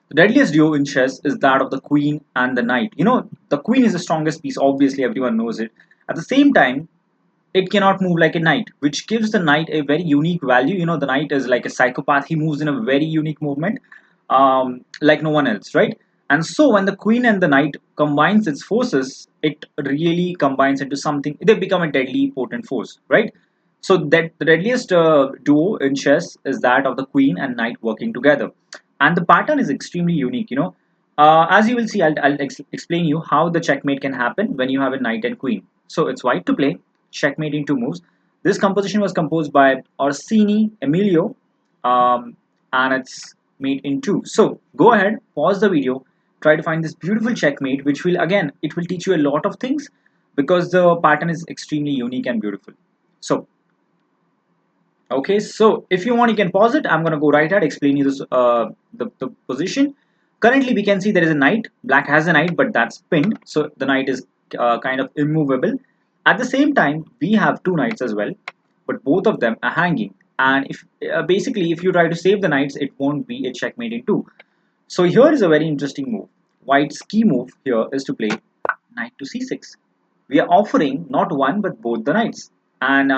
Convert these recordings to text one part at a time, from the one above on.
The deadliest duo in chess is that of the queen and the knight. The queen is the strongest piece, obviously, everyone knows it. At the same time, it cannot move like a knight, which gives the knight a very unique value. The knight is like a psychopath, he moves in a very unique movement, like no one else, right? And so when the queen and the knight combines its forces, it really combines into something, they become a deadly potent force, right? So that the deadliest duo in chess is that of the queen and knight working together, and the pattern is extremely unique. As you will see, I'll explain you how the checkmate can happen when you have a knight and queen. So it's white to play checkmate in two moves. This composition was composed by Orsini, Emilio, and it's made in two. So go ahead, pause the video, try to find this beautiful checkmate, which will again, it will teach you a lot of things because the pattern is extremely unique and beautiful. So okay, so if you want, you can pause it. I'm gonna go right ahead, explain you this the position. Currently, we can see there is a knight. Black has a knight, but that's pinned, so the knight is kind of immovable. At the same time, we have two knights as well, but both of them are hanging. And if basically, if you try to save the knights, it won't be a checkmate in two. So here is a very interesting move. White's key move here is to play knight to c6. We are offering not one but both the knights, and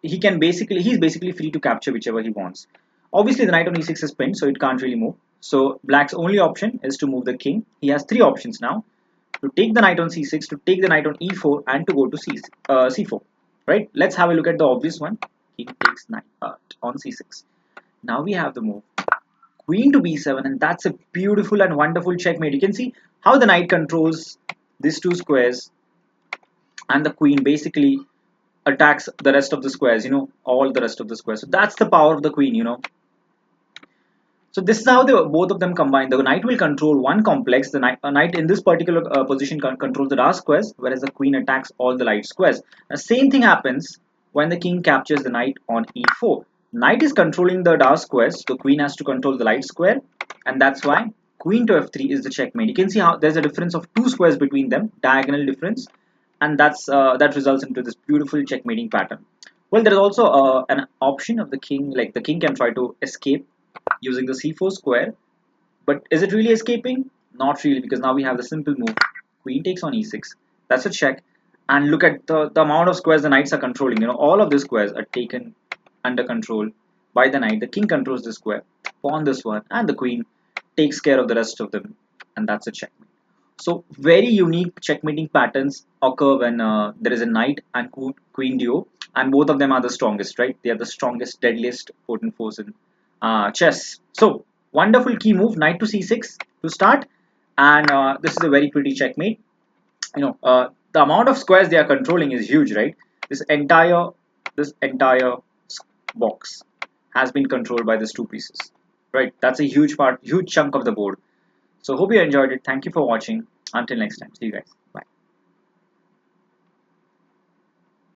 he's basically free to capture whichever he wants. Obviously, the knight on e6 is pinned, so it can't really move. So black's only option is to move the king. He has three options now: to take the knight on c6, to take the knight on e4, and to go to c4. Right? Let's have a look at the obvious one. King takes knight on c6. Now we have the move queen to b7, and that's a beautiful and wonderful checkmate. You can see how the knight controls these two squares, and the queen basically attacks the rest of the squares, all the rest of the squares. So that's the power of the queen. So this is how both of them combine. The knight will control one complex. A knight in this particular position controls the dark squares, whereas the queen attacks all the light squares. The same thing happens when the king captures the knight on e4. Knight is controlling the dark squares, the queen has to control the light square, and that's why queen to f3 is the checkmate. You can see how there's a difference of two squares between them, diagonal difference, and that results into this beautiful checkmating pattern. Well, there is also an option of the king, like the king can try to escape using the c4 square, but is it really escaping? Not really, because now we have the simple move queen takes on e6. That's a check, and look at the amount of squares the knights are controlling. All of the squares are taken under control by the knight. The king controls the square, pawn this one, and the queen takes care of the rest of them, and that's a check. So very unique checkmating patterns occur when there is a knight and queen duo, and both of them are the strongest, right? They are the strongest, deadliest potent force in chess. So wonderful key move, knight to c6 to start, and this is a very pretty checkmate. The amount of squares they are controlling is huge, right? This entire box has been controlled by these two pieces, right? That's a huge part, huge chunk of the board. So hope you enjoyed it. Thank you for watching. Until next time. See you guys. Bye.